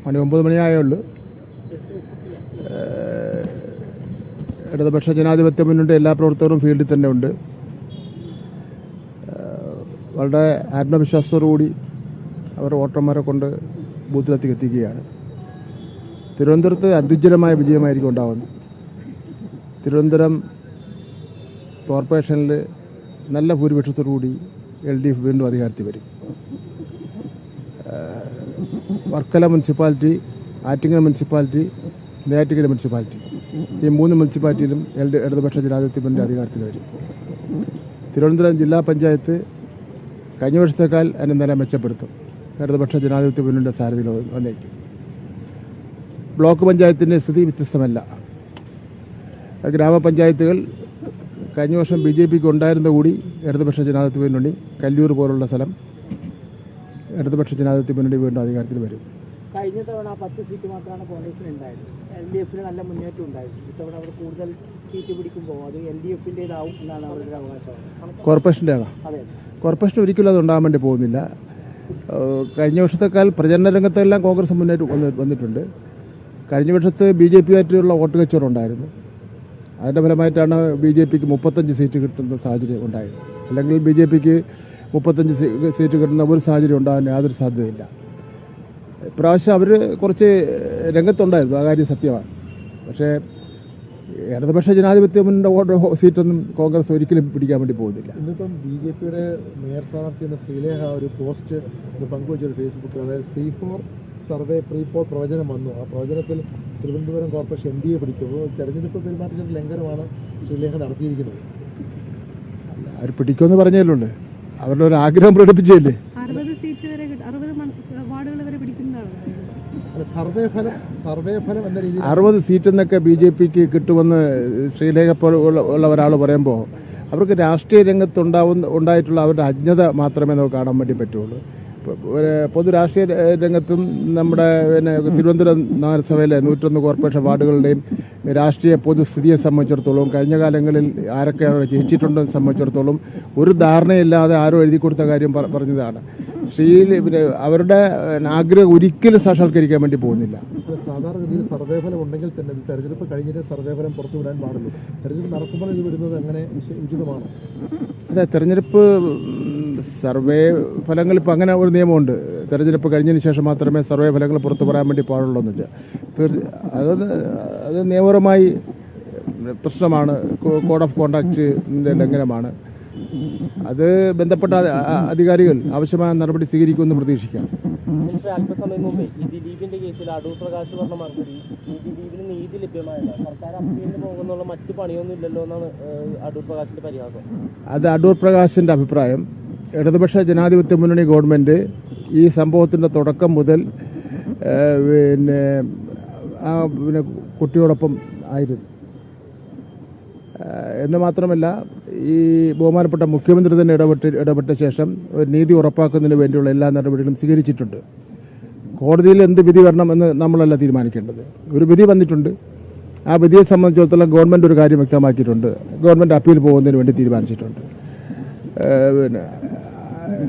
മണി 9 മണിയായേ ഉള്ളൂ. ഇടതുപക്ഷ ജനാധിപത്യ മുന്നണിയുടെ എല്ലാ പ്രവർത്തകരും ഫീൽഡിൽ തന്നെ ഉണ്ട്. വളരെ ആത്മവിശ്വാസത്തോടുകൂടി അവർ വോട്ടർമാരെ കൊണ്ട് ബൂത്തിലെത്തി എത്തിക്കുകയാണ്. തിരുവനന്തപുരത്ത് അത്യുജ്വലമായ വിജയമായിരിക്കും ഉണ്ടാകുന്നത്. തിരുവനന്തപുരം കോർപ്പറേഷനിൽ നല്ല ഭൂരിപക്ഷത്തോടുകൂടി LDF വീണ്ടും അധികാരത്തിൽ വരും. Varkala municipality, Attingal municipality, Neyyattinkara municipality, ഈ 3 മുനിസിപ്പാലിറ്റിയിലും ഇടതുപക്ഷ ജനാധിപത്യ മുന്നണി അധികാരത്തിൽ വരും. തിരുവനന്തപുരം ജില്ലാ പഞ്ചായത്ത് കഴിഞ്ഞ വർഷത്തേക്കാൾ അതിനെ നില മെച്ചപ്പെടുത്തും. ഇടതുപക്ഷ ജനാധിപത്യ മുന്നണിയുടെ സാരഥിയിൽ വന്നേക്കും. ബ്ലോക്ക് പഞ്ചായത്തിൻ്റെ സ്ഥിതി വ്യത്യസ്തമല്ല. ഗ്രാമപഞ്ചായത്തുകൾ കഴിഞ്ഞ വർഷം BJPക്ക് ഉണ്ടായിരുന്ന കൂടി ഇടതുപക്ഷ ജനാധിപത്യ മുന്നണി, കല്ലൂർ പോലുള്ള സ്ഥലം ഇടതുപക്ഷ ജനാധിപത്യ മുന്നണി വീണ്ടും അധികാരത്തിൽ വരും. കഴിഞ്ഞ തവണ 10 സീറ്റ് മാത്രമാണ് കോൺഗ്രസിന് ഉണ്ടായത്. LDFന് നല്ല മുന്നേറ്റം ഉണ്ടായിരുന്നു. ഇത്തവണ അവർ കൂടുതൽ സീറ്റ് പിടിക്കുമ്പോൾ അത് LDFൻ്റെതാവും എന്നാണ് അവരുടെ അവകാശം. കോർപ്പറേഷൻ്റെ ആണോ? അതെ, കോർപ്പറേഷൻ ഒരിക്കലും അത് ഉണ്ടാകാൻ വേണ്ടി പോകുന്നില്ല. കഴിഞ്ഞ വർഷത്തേക്കാൾ പ്രചരണ രംഗത്തെല്ലാം കോൺഗ്രസ് മുന്നേറ്റം വന്നിട്ടുണ്ട്. കഴിഞ്ഞ വർഷത്ത് BJP ആയിട്ടുള്ള വോട്ട് കച്ചവടം ഉണ്ടായിരുന്നു. അതിൻ്റെ ഫലമായിട്ടാണ് BJPക്ക് 35 സീറ്റ് കിട്ടുന്ന സാഹചര്യം ഉണ്ടായത്. അല്ലെങ്കിൽ BJPക്ക് 35 സീറ്റ് കിട്ടുന്ന ഒരു സാഹചര്യം ഉണ്ടാകാൻ യാതൊരു സാധ്യതയില്ല. ഇപ്രാവശ്യം അവർ കുറച്ച് രംഗത്തുണ്ടായിരുന്നു, ആ കാര്യം സത്യമാണ്. പക്ഷേ ഇടതുപക്ഷ ജനാധിപത്യ മുന്നണിയുടെ വോട്ട് സീറ്റൊന്നും കോൺഗ്രസ് ഒരിക്കലും പിടിക്കാൻ വേണ്ടി പോകുന്നില്ല. ഇന്നിപ്പം BJPയുടെ മേയർ സ്ഥാനാർത്ഥി എന്ന ശ്രീലേഖ ഒരു പോസ്റ്റ് പങ്കുവച്ചൊരു ഫേസ്ബുക്കിൽ, അതായത് C4 സർവേ പ്രീപോൾ പ്രവചനം വന്നു. ആ പ്രവചനത്തിൽ തിരുവനന്തപുരം കോർപ്പറേഷൻ MDA പിടിക്കുമ്പോൾ തെരഞ്ഞെടുപ്പ് പെരുമാറ്റച്ചട്ട ലംഘനമാണ് ശ്രീലേഖ നടത്തിയിരിക്കുന്നത്. അവർ പിടിക്കുമെന്ന് പറഞ്ഞല്ലേ, അവരുടെ ഒരു ആഗ്രഹം പ്രകടിപ്പിച്ചല്ലേ. 60 സീറ്റ് വരെ 60 വാർഡുകൾ വരെ പിടിക്കുന്നതാണ് സർവേ ഫലം എന്ന രീതിയിൽ 60 സീറ്റ് എന്നൊക്കെ BJPക്ക് കിട്ടുമെന്ന് ശ്രീലേഖ ഉള്ള ഒരാൾ പറയുമ്പോൾ അവർക്ക് രാഷ്ട്രീയ രംഗത്ത് ഉണ്ടായിട്ടുള്ള അവരുടെ അജ്ഞത മാത്രമേ നമുക്ക് കാണാൻ വേണ്ടി പറ്റുള്ളൂ. പൊതു രാഷ്ട്രീയ രംഗത്തും നമ്മുടെ തിരുവനന്തപുരം നഗരസഭയിലെ 101 കോർപ്പറേഷൻ വാർഡുകളുടെയും രാഷ്ട്രീയ പൊതുസ്ഥിതിയെ സംബന്ധിച്ചിടത്തോളം, കഴിഞ്ഞ കാലങ്ങളിൽ ആരൊക്കെയാണ് ജയിച്ചിട്ടുണ്ടെന്ന് സംബന്ധിച്ചിടത്തോളം ഒരു ധാരണയില്ലാതെ ആരോ എഴുതി കൊടുത്ത കാര്യം പറഞ്ഞതാണ്. അവരുടെ ആഗ്രഹം ഒരിക്കലും സാക്ഷാത്കരിക്കാൻ വേണ്ടി പോകുന്നില്ല. സാധാരണഗതിയിൽ സർവേ ഫലം ഉണ്ടെങ്കിൽ തന്നെ തെരഞ്ഞെടുപ്പ് കഴിഞ്ഞിട്ട് സർവേ ഫലം പുറത്തുവിടാൻ പാടുള്ളൂ. തെരഞ്ഞെടുപ്പ് നടക്കുമ്പോൾ ഇത് വിടുന്നത് അങ്ങനെ ഉചിതമാണ്? അതെ, തെരഞ്ഞെടുപ്പ് സർവേ ഫലങ്ങൾ ഇപ്പം അങ്ങനെ ഒരു നിയമമുണ്ട്. തെരഞ്ഞെടുപ്പ് കഴിഞ്ഞതിന് ശേഷം മാത്രമേ സർവേ ഫലങ്ങൾ പുറത്തു പറയാൻ വേണ്ടി പാടുള്ളൂ എന്ന് വെച്ചാൽ അത് നിയമപരമായി പ്രശ്നമാണ്. കോഡ് ഓഫ് കോണ്ടാക്റ്റിൻ്റെ ലംഘനമാണ്. അത് ബന്ധപ്പെട്ട അധികാരികൾ ആവശ്യമായ നടപടി സ്വീകരിക്കുമെന്ന് പ്രതീക്ഷിക്കാം. അല്പസമയം മുമ്പേ ഈ ദിലീപിന്റെ കേസിൽ അടൂർ പ്രകാശ് പറഞ്ഞ മറുപടി, ഈ ദിലീപിന് നീതി ലഭ്യമായല്ല, സർക്കാർ അപ്പീലിന് പോകുന്നുള്ള മറ്റു പണിയൊന്നും ഇല്ലല്ലോ എന്നാണ് അടൂർ പ്രകാശിന്റെ പരിഹാസം. അത് അടൂർ പ്രകാശിന്റെ അഭിപ്രായം. ഇടതുപക്ഷ ജനാധിപത്യ മുന്നണി ഗവൺമെന്റ് ഈ സംഭവത്തിന്റെ തുടക്കം മുതൽ പിന്നെ കുട്ടിയോടൊപ്പം ആയിരുന്നു എന്ന് മാത്രമല്ല, ഈ ബഹുമാനപ്പെട്ട മുഖ്യമന്ത്രി തന്നെ ഇടപെട്ട ശേഷം ഒരു നീതി ഉറപ്പാക്കുന്നതിന് വേണ്ടിയുള്ള എല്ലാ നടപടികളും സ്വീകരിച്ചിട്ടുണ്ട്. കോടതിയിൽ എന്ത് വിധി വരണമെന്ന് നമ്മളല്ല തീരുമാനിക്കേണ്ടത്. ഒരു വിധി വന്നിട്ടുണ്ട്. ആ വിധിയെ സംബന്ധിച്ചിടത്തോളം ഗവൺമെൻറ് ഒരു കാര്യം വ്യക്തമാക്കിയിട്ടുണ്ട്. ഗവൺമെൻറ് അപ്പീൽ പോകുന്നതിന് വേണ്ടി തീരുമാനിച്ചിട്ടുണ്ട്. പിന്നെ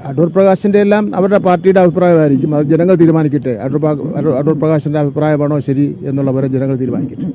അടൂർ പ്രകാശിൻ്റെ എല്ലാം അവരുടെ പാർട്ടിയുടെ അഭിപ്രായമായിരിക്കും. അത് ജനങ്ങൾ തീരുമാനിക്കട്ടെ. അടൂർ പ്രകാശിൻ്റെ അഭിപ്രായമാണോ ശരി എന്നുള്ളവരെ ജനങ്ങൾ തീരുമാനിക്കട്ടെ.